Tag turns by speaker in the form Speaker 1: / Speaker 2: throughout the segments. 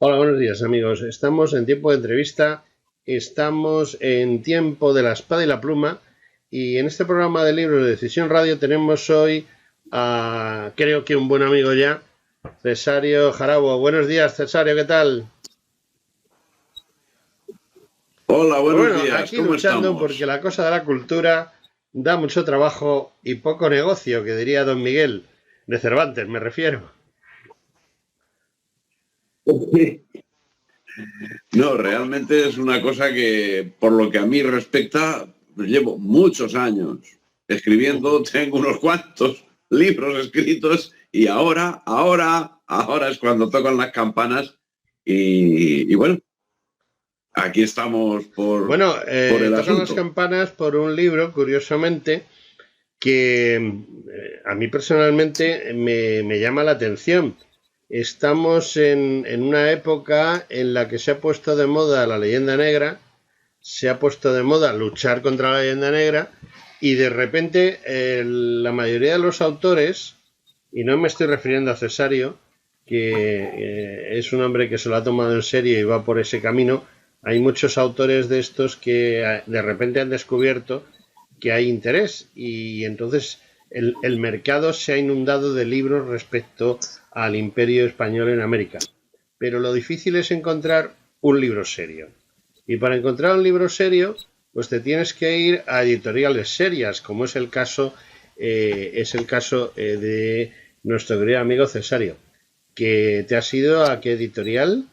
Speaker 1: Hola, buenos días amigos. Estamos en tiempo de entrevista, estamos en tiempo de la espada y la pluma y en este programa de libros de Decisión Radio tenemos hoy a, creo que un buen amigo ya, Cesario Jarabo. Buenos días, Cesario, ¿qué tal?
Speaker 2: Hola,
Speaker 1: Pues
Speaker 2: buenos
Speaker 1: bueno,
Speaker 2: días,
Speaker 1: aquí
Speaker 2: ¿cómo
Speaker 1: luchando porque
Speaker 2: estamos?
Speaker 1: la cosa de la cultura da mucho trabajo y poco negocio, que diría don Miguel de Cervantes, me refiero.
Speaker 2: No, realmente es una cosa que, por lo que a mí respecta, pues llevo muchos años escribiendo, tengo unos cuantos libros escritos y ahora es cuando tocan las campanas y bueno, aquí estamos
Speaker 1: Bueno,
Speaker 2: por el
Speaker 1: tocan las
Speaker 2: asunto.
Speaker 1: campanas por un libro, curiosamente, que a mí personalmente me llama la atención. Estamos en una época en la que se ha puesto de moda la leyenda negra, se ha puesto de moda luchar contra la leyenda negra y de repente la mayoría de los autores, y no me estoy refiriendo a Cesario, que es un hombre que se lo ha tomado en serio y va por ese camino, hay muchos autores de estos que de repente han descubierto que hay interés y entonces el mercado se ha inundado de libros respecto al imperio español en América. Pero lo difícil es encontrar un libro serio. Y para encontrar un libro serio, pues te tienes que ir a editoriales serias, como es el caso de nuestro querido amigo Cesario. ¿Que te has ido a qué editorial?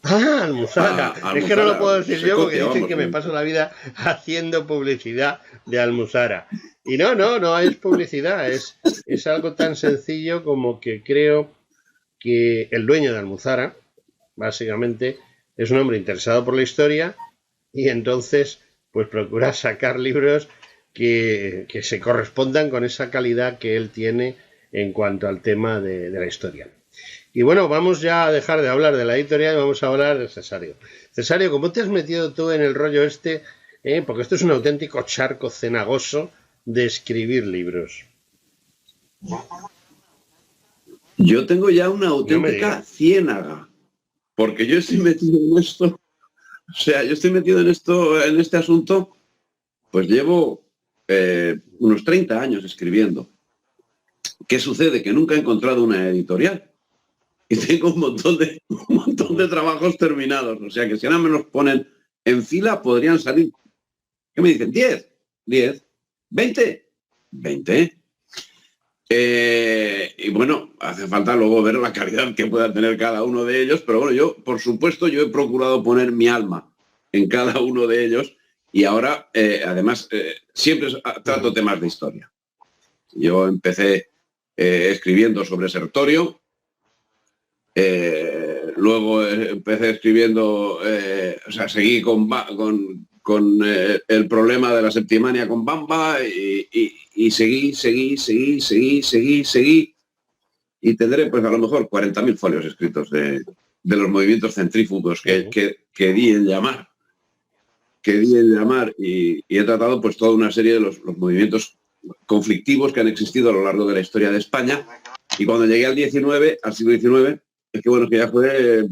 Speaker 1: Ah, Almuzara.
Speaker 2: A
Speaker 1: Es que no lo
Speaker 2: Almuzara,
Speaker 1: puedo decir yo porque
Speaker 2: Secocia,
Speaker 1: dicen
Speaker 2: vamos.
Speaker 1: que me paso la vida haciendo publicidad de Almuzara. Y no es publicidad, es algo tan sencillo como que creo que el dueño de Almuzara, básicamente, es un hombre interesado por la historia y entonces pues procura sacar libros que se correspondan con esa calidad que él tiene en cuanto al tema de la historia. Y bueno, vamos ya a dejar de hablar de la editorial y vamos a hablar de Cesario. Cesario, ¿cómo te has metido tú en el rollo este? Porque esto es un auténtico charco cenagoso de escribir libros.
Speaker 2: Yo tengo ya una
Speaker 1: No me
Speaker 2: auténtica
Speaker 1: digas.
Speaker 2: ciénaga, porque yo estoy metido en esto. O sea, yo estoy metido en esto, en este asunto, pues llevo unos 30 años escribiendo. ¿Qué sucede? Que nunca he encontrado una editorial. Y tengo un montón de trabajos terminados. O sea, que si ahora me los ponen en fila, podrían salir. ¿Qué me dicen? 10, 10, 20, 20. Y bueno, hace falta luego ver la calidad que pueda tener cada uno de ellos, pero bueno, yo, por supuesto, yo he procurado poner mi alma en cada uno de ellos y ahora, además, siempre trato temas de historia. Yo empecé escribiendo sobre Sertorio, luego empecé escribiendo, o sea, seguí con el problema de la septimania con Bamba y seguí y tendré pues a lo mejor 40.000 folios escritos de los movimientos centrífugos que di en llamar. Y he tratado pues toda una serie de los movimientos conflictivos que han existido a lo largo de la historia de España. Y cuando llegué al siglo XIX, es que bueno, que ya fue...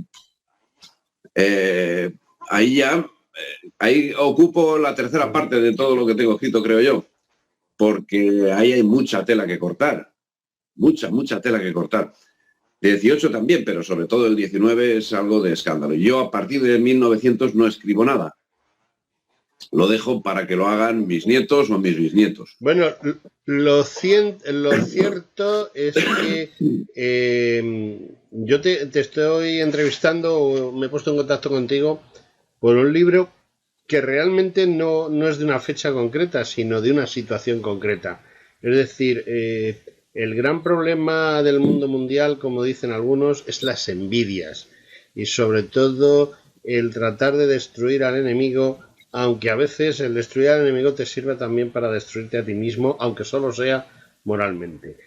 Speaker 2: ahí ocupo la tercera parte de todo lo que tengo escrito, creo yo, porque ahí hay mucha tela que cortar, mucha tela que cortar. El 18 también, pero sobre todo el 19 es algo de escándalo. Yo a partir de 1900 no escribo nada. Lo dejo para que lo hagan mis nietos o mis bisnietos.
Speaker 1: Bueno, lo cierto es que yo te estoy entrevistando, o me he puesto en contacto contigo por un libro que realmente no es de una fecha concreta, sino de una situación concreta. Es decir, el gran problema del mundo mundial, como dicen algunos, es las envidias y sobre todo el tratar de destruir al enemigo, aunque a veces el destruir al enemigo te sirve también para destruirte a ti mismo, aunque solo sea moralmente.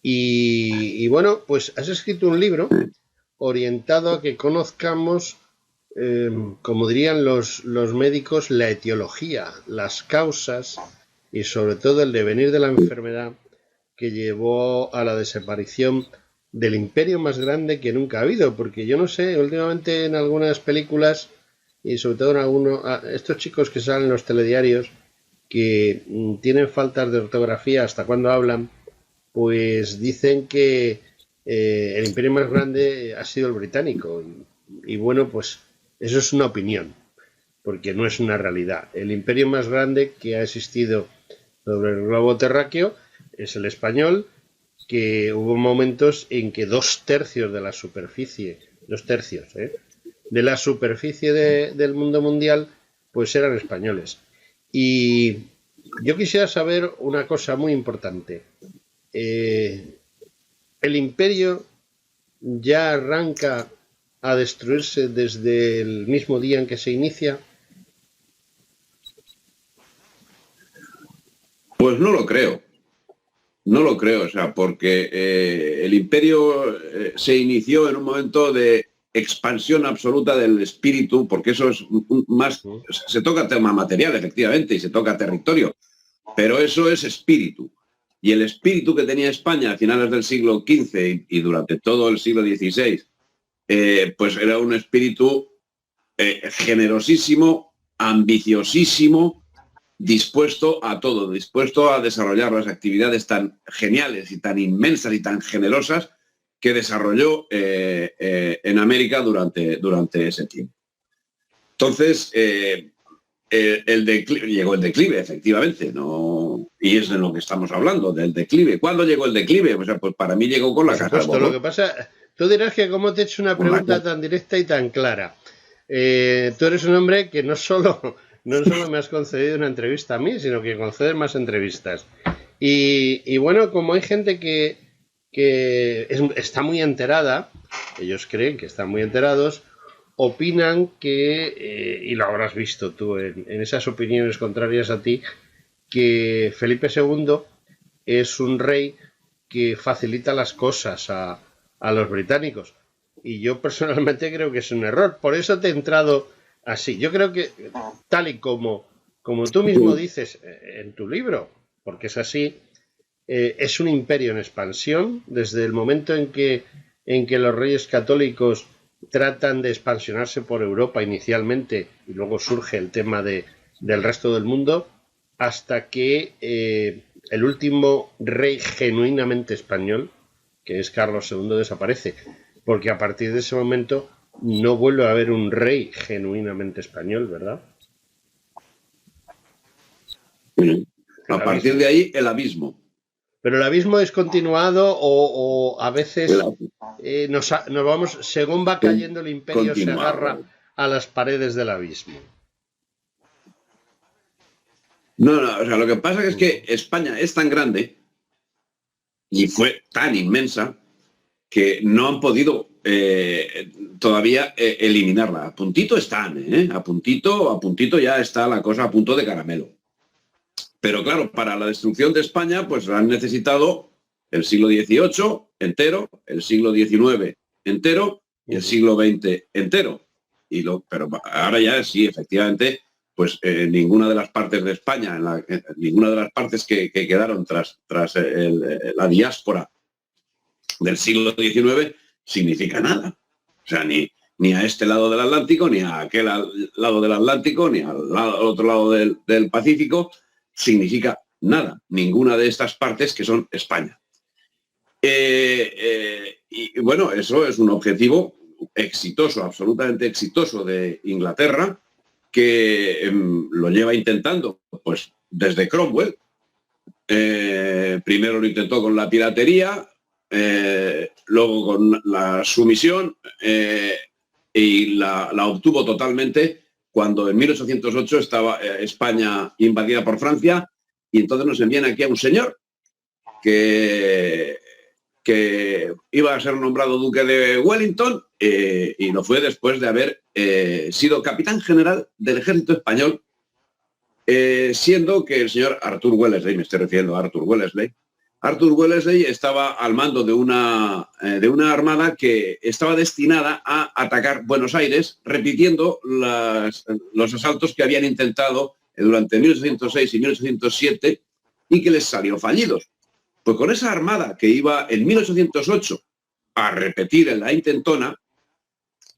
Speaker 1: Y bueno, pues has escrito un libro orientado a que conozcamos, como dirían los médicos, la etiología, las causas y sobre todo el devenir de la enfermedad que llevó a la desaparición del imperio más grande que nunca ha habido, porque yo no sé, últimamente en algunas películas y sobre todo en algunos, estos chicos que salen en los telediarios que tienen faltas de ortografía hasta cuando hablan, pues dicen que el imperio más grande ha sido el británico. Y bueno, pues eso es una opinión, porque no es una realidad. El imperio más grande que ha existido sobre el globo terráqueo es el español, que hubo momentos en que 2/3 de la superficie, 2/3, de la superficie del mundo mundial, pues eran españoles. Y yo quisiera saber una cosa muy importante. ¿El imperio ya arranca a destruirse desde el mismo día en que se inicia?
Speaker 2: Pues no lo creo. No lo creo, o sea, porque el imperio se inició en un momento de expansión absoluta del espíritu, porque eso es más, se toca tema material, efectivamente, y se toca territorio, pero eso es espíritu. Y el espíritu que tenía España a finales del siglo XV y durante todo el siglo XVI, pues era un espíritu generosísimo, ambiciosísimo, dispuesto a todo, dispuesto a desarrollar las actividades tan geniales y tan inmensas y tan generosas que desarrolló en América durante ese tiempo. Entonces, llegó el declive, efectivamente, ¿no? Y es de lo que estamos hablando, del declive. ¿Cuándo llegó el declive? O sea, pues para mí llegó con la Casa de Borbón.
Speaker 1: Lo que pasa, tú dirás que cómo te he hecho una pregunta tan directa y tan clara. Tú eres un hombre que no solo me has concedido una entrevista a mí, sino que concedes más entrevistas. Y bueno, como hay gente que está muy enterada, ellos creen que están muy enterados, opinan que, y lo habrás visto tú en esas opiniones contrarias a ti, que Felipe II es un rey que facilita las cosas a los británicos. Y yo personalmente creo que es un error. Por eso te he entrado así. Yo creo que, tal y como tú mismo dices en tu libro, porque es así, es un imperio en expansión. Desde el momento en que los reyes católicos tratan de expansionarse por Europa inicialmente, y luego surge el tema del resto del mundo, hasta que el último rey genuinamente español, que es Carlos II, desaparece. Porque a partir de ese momento no vuelve a haber un rey genuinamente español, ¿verdad?
Speaker 2: A partir de ahí, el abismo.
Speaker 1: Pero el abismo es continuado o a veces nos vamos, según va cayendo el imperio, se agarra a las paredes del abismo.
Speaker 2: No, o sea, lo que pasa es que España es tan grande y fue tan inmensa que no han podido todavía eliminarla. A puntito están, a puntito ya está la cosa a punto de caramelo. Pero claro, para la destrucción de España, pues han necesitado el siglo XVIII entero, el siglo XIX entero y el siglo XX entero. Pero ahora ya sí, efectivamente, pues ninguna de las partes de España, ninguna de las partes que quedaron tras la diáspora del siglo XIX significa nada. O sea, ni a este lado del Atlántico, ni a aquel lado del Atlántico, ni al otro lado del Pacífico, significa nada. Ninguna de estas partes que son España. Y bueno, eso es un objetivo exitoso, absolutamente exitoso de Inglaterra, que lo lleva intentando pues desde Cromwell. Primero lo intentó con la piratería, luego con la sumisión y la obtuvo totalmente cuando en 1808 estaba España invadida por Francia, y entonces nos envían aquí a un señor que iba a ser nombrado duque de Wellington y lo fue después de haber sido capitán general del ejército español, siendo que el señor Arthur Wellesley, me estoy refiriendo a Arthur Wellesley estaba al mando de una armada que estaba destinada a atacar Buenos Aires, repitiendo los asaltos que habían intentado durante 1806 y 1807 y que les salió fallidos. Pues con esa armada que iba en 1808 a repetir en la intentona,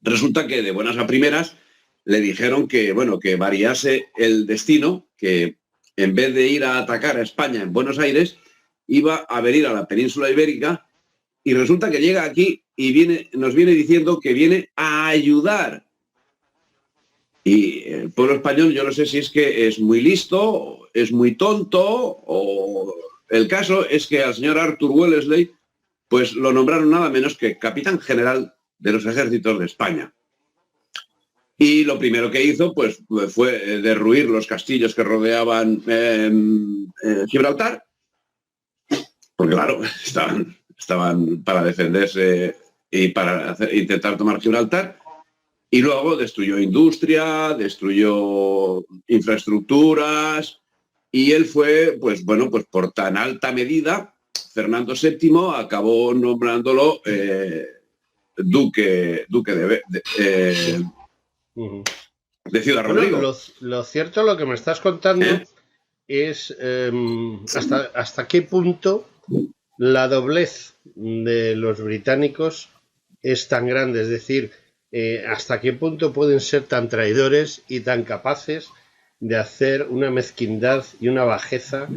Speaker 2: resulta que de buenas a primeras le dijeron que, bueno, que variase el destino, que en vez de ir a atacar a España en Buenos Aires, iba a venir a la península ibérica, y resulta que llega aquí y nos viene diciendo que viene a ayudar. Y el pueblo español, yo no sé si es que es muy listo, es muy tonto, o el caso es que al señor Arthur Wellesley pues lo nombraron nada menos que capitán general de los ejércitos de España. Y lo primero que hizo pues fue derruir los castillos que rodeaban Gibraltar, porque claro, estaban para defenderse y para intentar tomar Gibraltar. Y luego destruyó industria, destruyó infraestructuras, y él fue, pues bueno, pues por tan alta medida, Fernando VII acabó nombrándolo duque de Ciudad Rodrigo.
Speaker 1: Bueno, lo cierto, lo que me estás contando es hasta qué punto la doblez de los británicos es tan grande, es decir, hasta qué punto pueden ser tan traidores y tan capaces de hacer una mezquindad y una bajeza,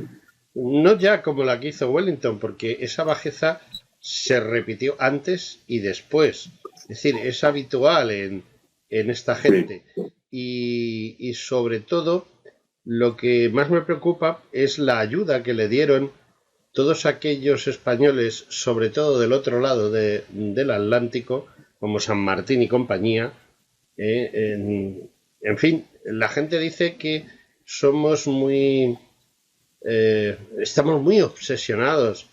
Speaker 1: no ya como la que hizo Wellington, porque esa bajeza se repitió antes y después, es decir, es habitual en esta gente. Y sobre todo, lo que más me preocupa es la ayuda que le dieron todos aquellos españoles, sobre todo del otro lado del Atlántico, como San Martín y compañía. En fin, la gente dice que somos estamos muy obsesionados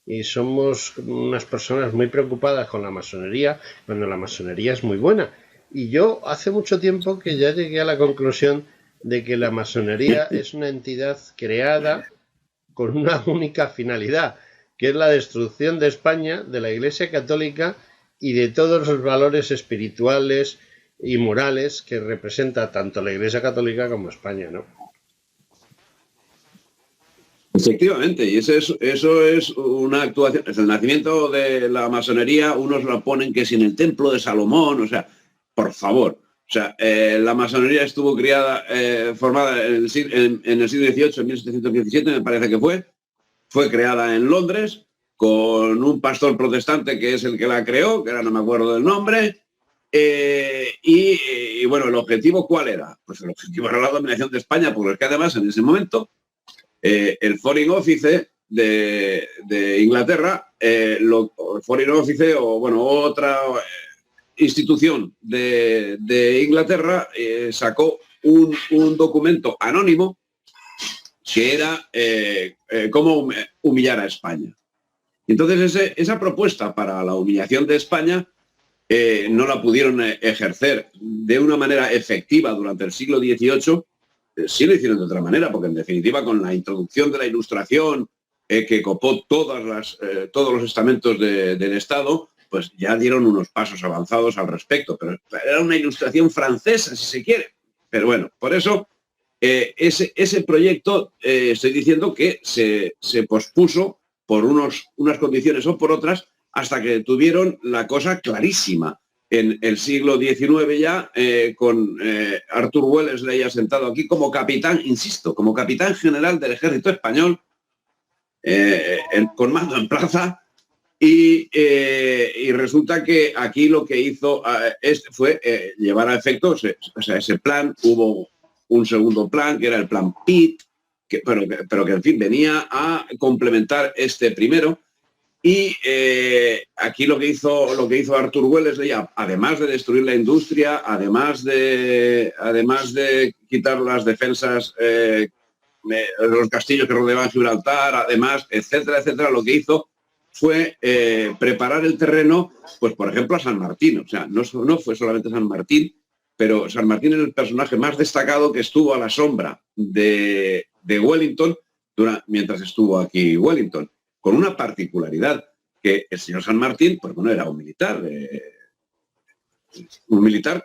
Speaker 1: y somos unas personas muy preocupadas con la masonería, cuando la masonería es muy buena. Y yo hace mucho tiempo que ya llegué a la conclusión de que la masonería es una entidad creada con una única finalidad, que es la destrucción de España, de la Iglesia Católica y de todos los valores espirituales y morales que representa tanto la Iglesia Católica como España, ¿no?
Speaker 2: Efectivamente, y eso es una actuación. Es el nacimiento de la masonería, unos la ponen que es en el templo de Salomón, o sea, por favor. O sea, la masonería estuvo formada en el siglo XVIII, en 1717 me parece que fue creada en Londres con un pastor protestante que es el que la creó, que ahora no me acuerdo del nombre, y bueno, ¿el objetivo cuál era? Pues el objetivo era la dominación de España, porque es que además en ese momento el Foreign Office de Inglaterra, el Foreign Office o bueno, otra institución de Inglaterra sacó un documento anónimo que era cómo humillar a España. Entonces esa propuesta para la humillación de España no la pudieron ejercer de una manera efectiva durante el siglo XVIII. Sí lo hicieron de otra manera, porque en definitiva con la introducción de la Ilustración que copó todos los estamentos del Estado, pues ya dieron unos pasos avanzados al respecto, pero era una Ilustración francesa, si se quiere. Pero bueno, por eso ese proyecto, estoy diciendo que se pospuso por unas condiciones o por otras, hasta que tuvieron la cosa clarísima. En el siglo XIX ya, con Arthur Wellesley asentado aquí como capitán, insisto, como capitán general del ejército español, con mando en plaza, y resulta que aquí lo que hizo fue llevar a efecto, ese plan. Hubo un segundo plan, que era el plan Pitt, pero que en fin venía a complementar este primero. Y aquí lo que hizo Arthur Wellesley, además de destruir la industria, además de quitar las defensas de los castillos que rodeaban Gibraltar, además, etcétera, etcétera, lo que hizo fue preparar el terreno, pues por ejemplo a San Martín. O sea, no fue solamente San Martín, pero San Martín es el personaje más destacado que estuvo a la sombra de Wellington mientras estuvo aquí Wellington, con una particularidad, que el señor San Martín, pues bueno, era un militar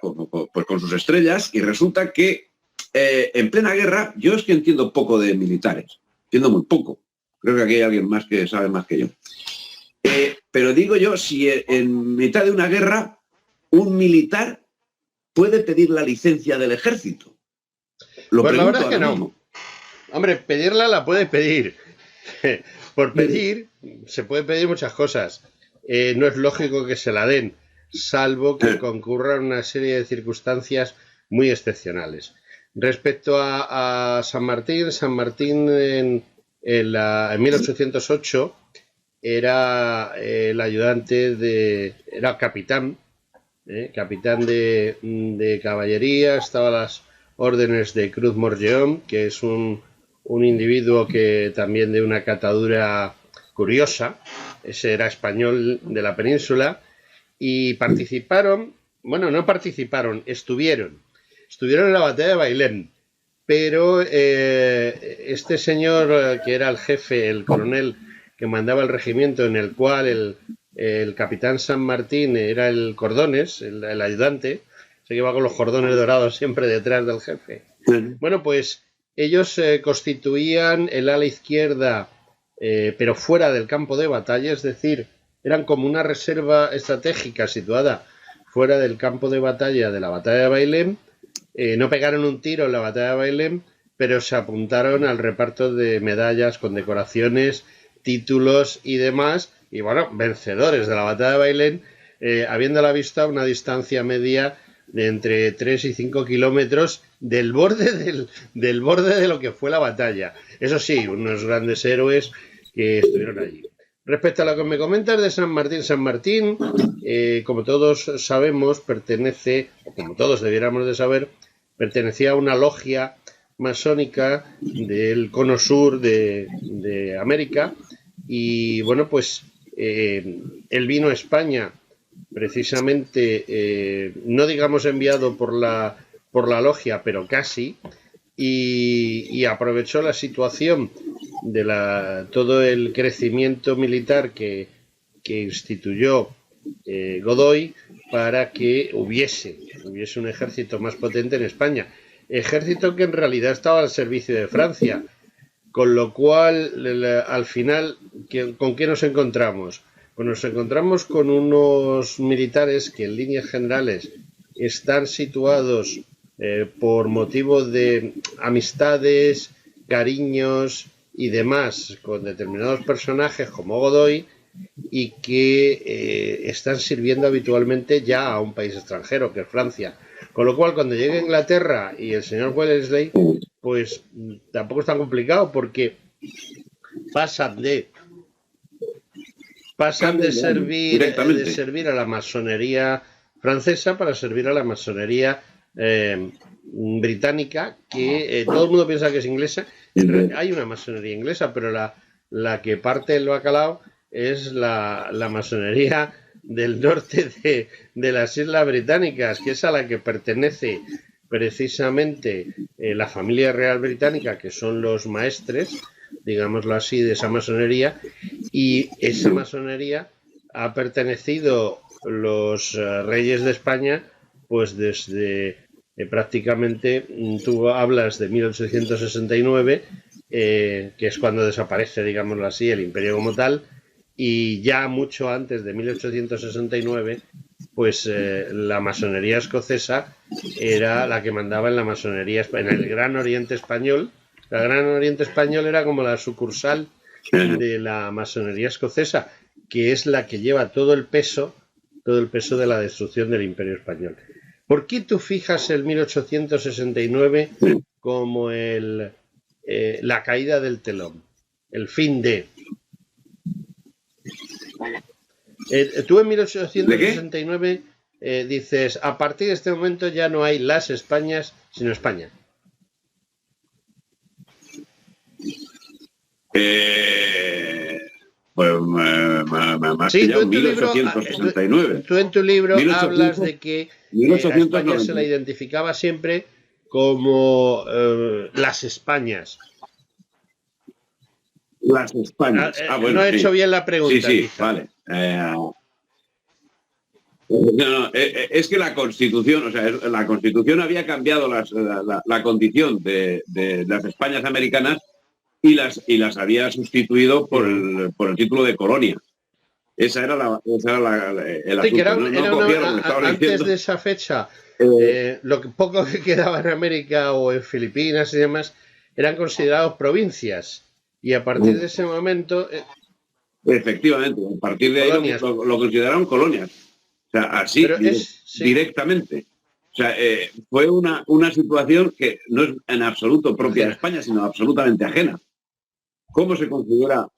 Speaker 2: con sus estrellas, y resulta que en plena guerra, yo es que entiendo poco de militares, entiendo muy poco, creo que aquí hay alguien más que sabe más que yo. pero digo yo, si en mitad de una guerra un militar puede pedir la licencia del ejército.
Speaker 1: Pues la verdad es que no. Mismo. Hombre, pedirla la puede pedir. Por pedir, se puede pedir muchas cosas. No es lógico que se la den, salvo que concurran una serie de circunstancias muy excepcionales. Respecto a San Martín en 1808 era el ayudante era capitán de caballería, estaba a las órdenes de Cruz Morgeón, que es un individuo que también de una catadura curiosa. Ese era español de la península y estuvieron en la batalla de Bailén, pero este señor que era el jefe, el coronel que mandaba el regimiento, en el cual el capitán San Martín era el cordones, el ayudante, se lleva con los cordones dorados siempre detrás del jefe. Bueno, pues ellos constituían el ala izquierda, pero fuera del campo de batalla, es decir, eran como una reserva estratégica situada fuera del campo de batalla de la batalla de Bailén. No pegaron un tiro en la batalla de Bailén, pero se apuntaron al reparto de medallas, condecoraciones, títulos y demás, y bueno, vencedores de la batalla de Bailén, habiendo a la vista una distancia media de entre 3 y 5 kilómetros del borde de lo que fue la batalla. Eso sí, unos grandes héroes que estuvieron allí. Respecto a lo que me comentas de San Martín, como todos sabemos, pertenece, o como todos debiéramos de saber, pertenecía a una logia masónica del cono sur de América, y bueno, pues él vino a España precisamente, no digamos enviado por la logia, pero casi, y aprovechó la situación de todo el crecimiento militar que instituyó Godoy para que hubiese un ejército más potente en España. Ejército que en realidad estaba al servicio de Francia, con lo cual al final, ¿con qué nos encontramos? Pues nos encontramos con unos militares que en líneas generales están situados por motivo de amistades, cariños y demás con determinados personajes como Godoy, y que están sirviendo habitualmente ya a un país extranjero, que es Francia. Con lo cual, cuando llegue a Inglaterra y el señor Wellesley, pues tampoco es tan complicado, porque pasan de servir a la masonería francesa para servir a la masonería británica, que todo el mundo piensa que es inglesa. Hay una masonería inglesa, pero la que parte el bacalao es la masonería del norte de las Islas Británicas, que es a la que pertenece precisamente la familia real británica, que son los maestres, digámoslo así, de esa masonería, y esa masonería ha pertenecido los reyes de España pues desde prácticamente, tú hablas de 1869, que es cuando desaparece, digámoslo así, el imperio como tal, y ya mucho antes de 1869, pues la masonería escocesa era la que mandaba en la masonería, en el Gran Oriente Español. El Gran Oriente Español era como la sucursal de la masonería escocesa, que es la que lleva todo el peso de la destrucción del Imperio Español. ¿Por qué tú fijas el 1869 como la caída del telón, el fin de? Tú en 1869 dices, a partir de este momento ya no hay las Españas, sino España.
Speaker 2: Pues más sí, que ya en 1869.
Speaker 1: Tú en tu libro hablas de que a España se la identificaba siempre como las Españas.
Speaker 2: Las Españas.
Speaker 1: Bueno, no he hecho bien la pregunta.
Speaker 2: Sí, vale. Es que la Constitución, la Constitución había cambiado la condición de las Españas americanas y las había sustituido por el título de colonia. Esa era el
Speaker 1: Sí, que
Speaker 2: asunto. No cogieron lo que estabas
Speaker 1: antes
Speaker 2: diciendo.
Speaker 1: de esa fecha, lo que poco que quedaba en América o en Filipinas y demás eran considerados provincias. Y a partir de ese momento,
Speaker 2: Efectivamente, a partir de ahí
Speaker 1: colonias.
Speaker 2: lo consideraron colonias. O sea, así,
Speaker 1: Pero sí,
Speaker 2: directamente. O sea, fue una situación que no es en absoluto propia de España, sino absolutamente ajena. ¿Cómo se considera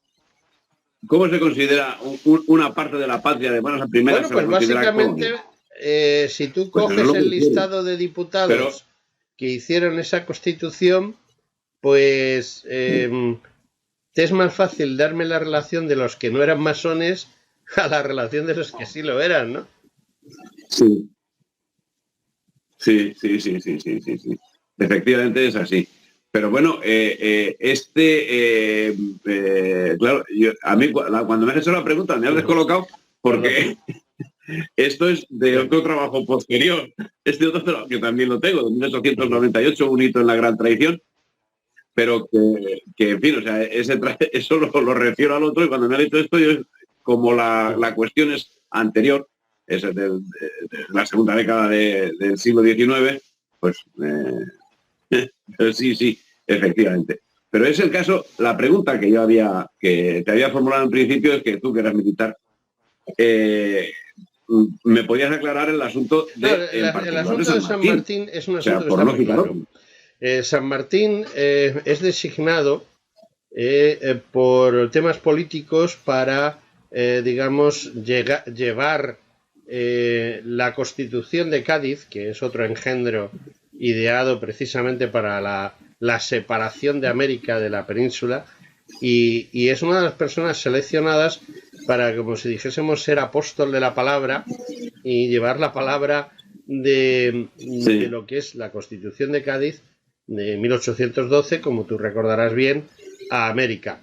Speaker 2: una parte de la patria de buenas a primeras?
Speaker 1: bueno,
Speaker 2: Se la
Speaker 1: pues
Speaker 2: considera
Speaker 1: básicamente,
Speaker 2: colonia.
Speaker 1: si tú
Speaker 2: Pues eso es
Speaker 1: coges
Speaker 2: lo que
Speaker 1: el
Speaker 2: hicieron.
Speaker 1: listado de diputados
Speaker 2: Pero,
Speaker 1: que hicieron esa constitución, pues te es más fácil darme la relación de los que no eran masones a la relación de los que sí lo eran, ¿no?
Speaker 2: sí. Sí. Efectivamente es así. Pero bueno, claro, a mí cuando me has hecho la pregunta me has descolocado porque esto es de otro trabajo posterior. Este otro que también lo tengo, de 1898, un hito en la gran tradición, pero que en fin, o sea, eso lo refiero al otro y cuando me ha dicho esto, como la cuestión es anterior, es de la segunda década del siglo XIX, pues sí, efectivamente. Pero es el caso, la pregunta que te había formulado en principio es que tú que eras militar, me podías aclarar el asunto
Speaker 1: el asunto de San Martín es un asunto que
Speaker 2: por
Speaker 1: está
Speaker 2: no
Speaker 1: muy
Speaker 2: citar
Speaker 1: claro.
Speaker 2: otro.
Speaker 1: San Martín es designado por temas políticos para, digamos, llevar la Constitución de Cádiz, que es otro engendro ideado precisamente para la separación de América de la península, y es una de las personas seleccionadas para, como si dijésemos, ser apóstol de la palabra y llevar la palabra de lo que es la Constitución de Cádiz de 1812, como tú recordarás bien, a América.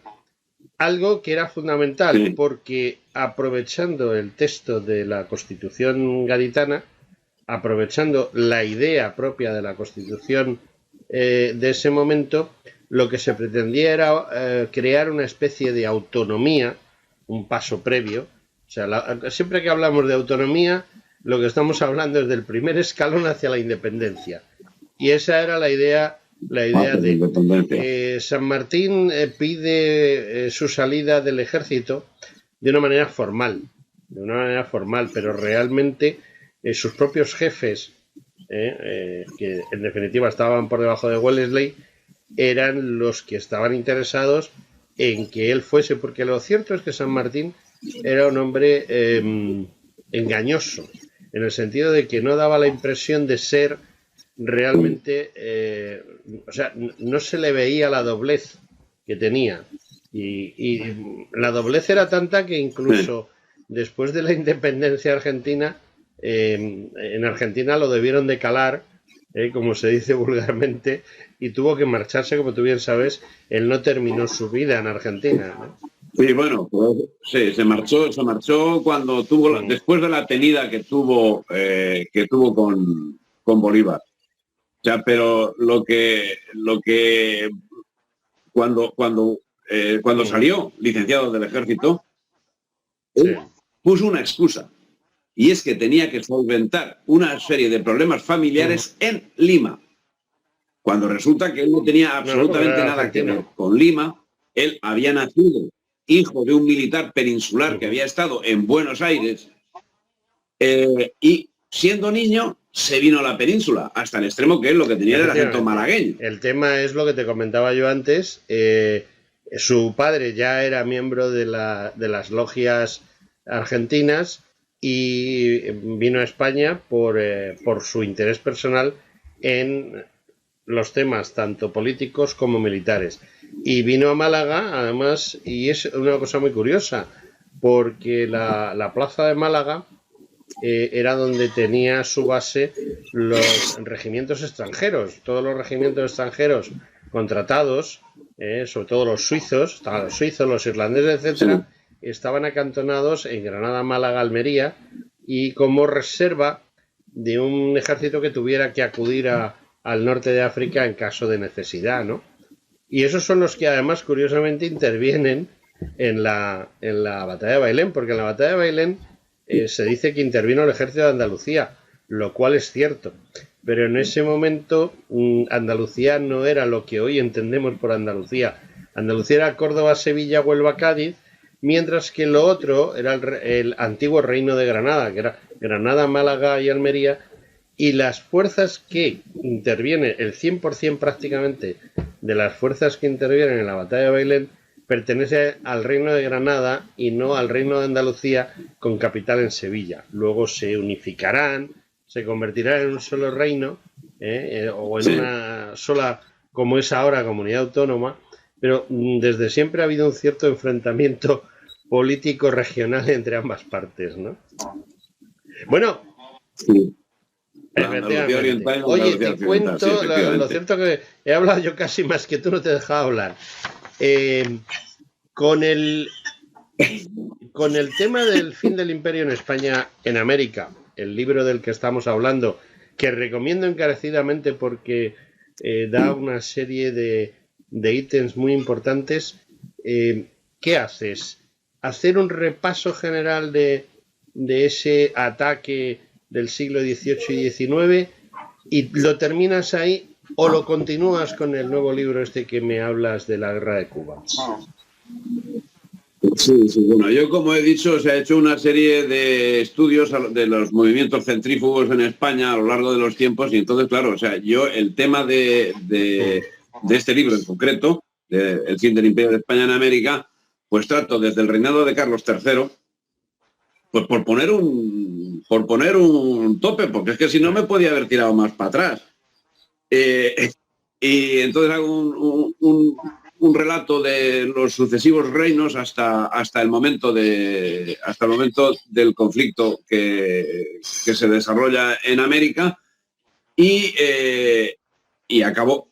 Speaker 1: Algo que era fundamental porque aprovechando el texto de la Constitución gaditana, aprovechando la idea propia de la Constitución de ese momento, lo que se pretendía era crear una especie de autonomía, un paso previo. O sea, siempre que hablamos de autonomía, lo que estamos hablando es del primer escalón hacia la independencia. Y esa era la idea de San Martín pide su salida del ejército de una manera formal, pero realmente sus propios jefes, que en definitiva estaban por debajo de Wellesley, eran los que estaban interesados en que él fuese, porque lo cierto es que San Martín era un hombre engañoso, en el sentido de que no daba la impresión de ser realmente, o sea, no se le veía la doblez que tenía. Y la doblez era tanta que incluso después de la independencia argentina, en Argentina lo debieron de calar, como se dice vulgarmente, y tuvo que marcharse, como tú bien sabes. Él no terminó su vida en Argentina, ¿no?
Speaker 2: Sí, bueno, pues, sí, se marchó cuando tuvo, después de la tenida que tuvo con Bolívar. O sea, pero lo que cuando salió licenciado del ejército, él puso una excusa, y es que tenía que solventar una serie de problemas familiares en Lima, cuando resulta que él no tenía absolutamente nada que ver con Lima. Él había nacido hijo de un militar peninsular que había estado en Buenos Aires, y siendo niño se vino a la península, hasta el extremo que él lo que tenía era el acento malagueño.
Speaker 1: El tema es lo que te comentaba yo antes. Su padre ya era miembro de las logias argentinas y vino a España por su interés personal en los temas tanto políticos como militares. Y vino a Málaga, además, y es una cosa muy curiosa, porque la plaza de Málaga era donde tenía su base los regimientos extranjeros. Todos los regimientos extranjeros contratados, sobre todo los suizos, los irlandeses, etcétera, estaban acantonados en Granada, Málaga, Almería, y como reserva de un ejército que tuviera que acudir al norte de África en caso de necesidad, ¿no? Y esos son los que además curiosamente intervienen en la batalla de Bailén, porque en la batalla de Bailén se dice que intervino el ejército de Andalucía, lo cual es cierto. Pero en ese momento Andalucía no era lo que hoy entendemos por Andalucía. Andalucía era Córdoba, Sevilla, Huelva, Cádiz, mientras que lo otro era el antiguo reino de Granada, que era Granada, Málaga y Almería, y las fuerzas que intervienen, el 100% prácticamente de las fuerzas que intervienen en la batalla de Bailén, pertenece al reino de Granada y no al reino de Andalucía con capital en Sevilla. Luego se unificarán, se convertirán en un solo reino o en una sola, como es ahora, comunidad autónoma, pero desde siempre ha habido un cierto enfrentamiento político regional entre ambas partes, ¿no? Bueno,
Speaker 2: sí.
Speaker 1: Efectivamente. Oye, te cuento, sí, lo cierto que he hablado yo casi más que tú, no te he dejado hablar. Con el tema del fin del imperio en España, en América, el libro del que estamos hablando, que recomiendo encarecidamente porque da una serie de ítems muy importantes, ¿qué haces? ¿Hacer un repaso general de ese ataque del siglo XVIII y XIX y lo terminas ahí o lo continúas con el nuevo libro este que me hablas de la guerra de Cuba?
Speaker 2: Sí, sí, bueno, yo como he dicho, se ha hecho una serie de estudios de los movimientos centrífugos en España a lo largo de los tiempos y entonces, claro, o sea, yo el tema de este libro en concreto, de El fin del imperio de España en América, pues trato desde el reinado de Carlos III, pues por poner un tope, porque es que si no me podía haber tirado más para atrás. Y entonces hago un relato de los sucesivos reinos hasta el momento del conflicto que se desarrolla en América y acabo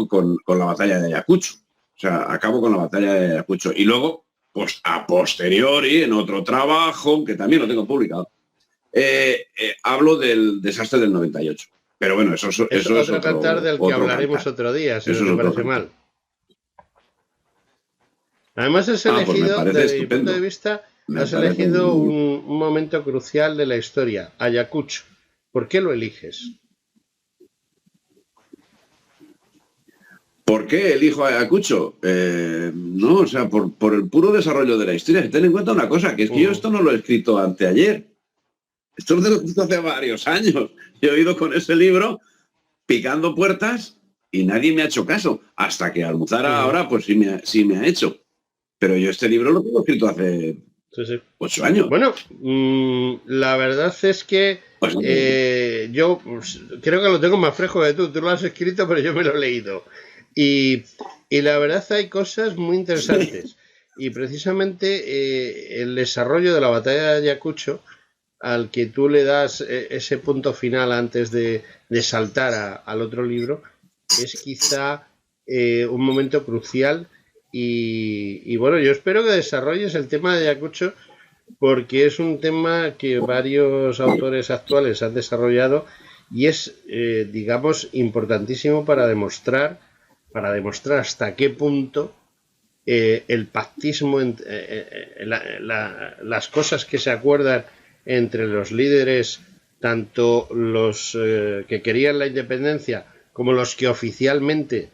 Speaker 2: con la batalla de Ayacucho. O sea, acabo con la batalla de Ayacucho. Y luego, pues a posteriori, en otro trabajo, que también lo tengo publicado, hablo del desastre del 98. Pero bueno, eso es
Speaker 1: otro cantar del que hablaremos
Speaker 2: cantar.
Speaker 1: otro día, si no te parece mal. Además has elegido, desde mi punto de vista, has elegido un momento crucial de la historia, Ayacucho. ¿Por qué lo eliges?
Speaker 2: ¿Por qué elijo a Ayacucho? No, o sea, por el puro desarrollo de la historia. Ten en cuenta una cosa, que es que yo esto no lo he escrito anteayer. Esto lo tengo escrito hace varios años. Yo he ido con ese libro picando puertas y nadie me ha hecho caso. Hasta que Almuzara ahora, pues sí me ha hecho. Pero yo este libro lo tengo escrito hace 8 años.
Speaker 1: Bueno, la verdad es que yo creo que lo tengo más fresco que tú. Tú lo has escrito, pero yo me lo he leído. Y la verdad hay cosas muy interesantes. Y precisamente el desarrollo de la batalla de Ayacucho, al que tú le das ese punto final antes de saltar al otro libro, es quizá un momento crucial. Y bueno, yo espero que desarrolles el tema de Ayacucho, porque es un tema que varios autores actuales han desarrollado y es, digamos, importantísimo para demostrar hasta qué punto el pactismo, las cosas que se acuerdan entre los líderes, tanto los que querían la independencia como los que oficialmente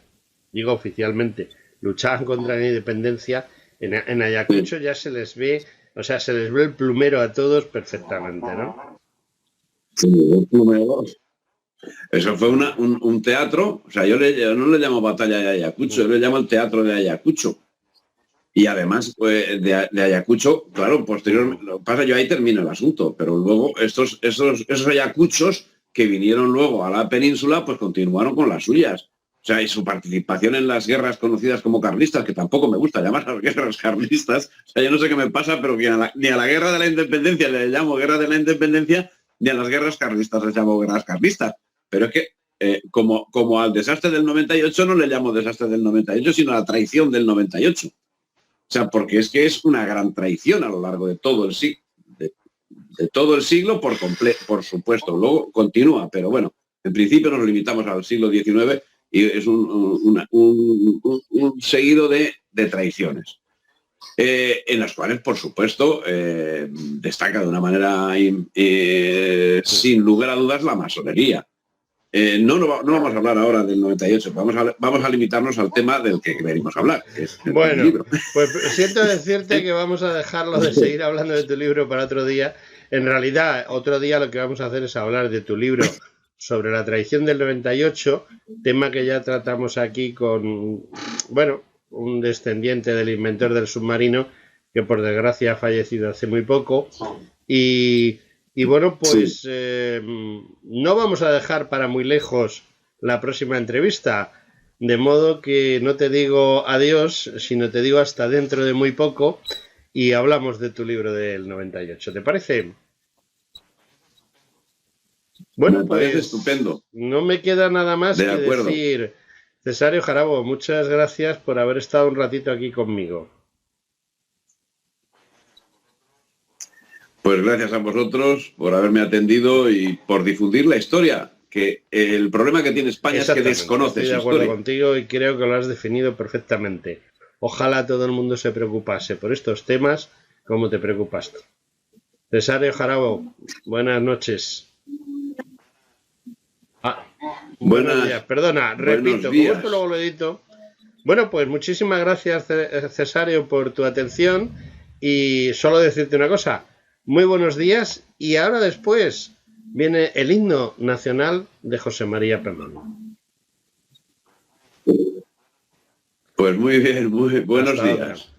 Speaker 1: luchaban contra la independencia, en Ayacucho ya se les ve, o sea, se les ve el plumero a todos perfectamente, ¿no?
Speaker 2: Sí, el plumero. Eso fue un teatro, o sea, yo no le llamo batalla de Ayacucho, yo le llamo el teatro de Ayacucho. Y además, pues, de Ayacucho, claro, posteriormente, lo que pasa, yo ahí termino el asunto, pero luego esos ayacuchos que vinieron luego a la península, pues continuaron con las suyas. O sea, y su participación en las guerras conocidas como carlistas, que tampoco me gusta llamar a las guerras carlistas, o sea, yo no sé qué me pasa, pero ni a la guerra de la independencia le llamo guerra de la independencia, ni a las guerras carlistas les llamo guerras carlistas. Pero es que, como al desastre del 98 no le llamo desastre del 98, sino a la traición del 98. O sea, porque es que es una gran traición a lo largo de todo el siglo, de todo el siglo por supuesto. Luego continúa, pero bueno, en principio nos limitamos al siglo XIX y es un seguido de traiciones. en las cuales, por supuesto, destaca de una manera sin lugar a dudas la masonería. No vamos a hablar ahora del 98, vamos a limitarnos al tema del que venimos a hablar, que es el libro.
Speaker 1: Pues siento decirte que vamos a dejarlo de seguir hablando de tu libro para otro día. En realidad, otro día lo que vamos a hacer es hablar de tu libro sobre la traición del 98, tema que ya tratamos aquí con, bueno, un descendiente del inventor del submarino que por desgracia ha fallecido hace muy poco. Y bueno, pues sí. No vamos a dejar para muy lejos la próxima entrevista, de modo que no te digo adiós, sino te digo hasta dentro de muy poco y hablamos de tu libro del 98. ¿Te parece? Bueno,
Speaker 2: me parece estupendo.
Speaker 1: No me queda nada más que decir, Cesario Jarabo, muchas gracias por haber estado un ratito aquí conmigo.
Speaker 2: Pues gracias a vosotros por haberme atendido y por difundir la historia, que el problema que tiene España es que desconoce su historia.
Speaker 1: Estoy de acuerdo contigo y creo que lo has definido perfectamente. Ojalá todo el mundo se preocupase por estos temas como te preocupas tú. Cesario Jarabo, buenas noches. Buenos días. Perdona, repito, como esto luego lo edito. Bueno, pues muchísimas gracias, Cesario, por tu atención y solo decirte una cosa. Muy buenos días y ahora después viene el himno nacional de José María Pemón.
Speaker 2: Pues muy bien, muy buenos días.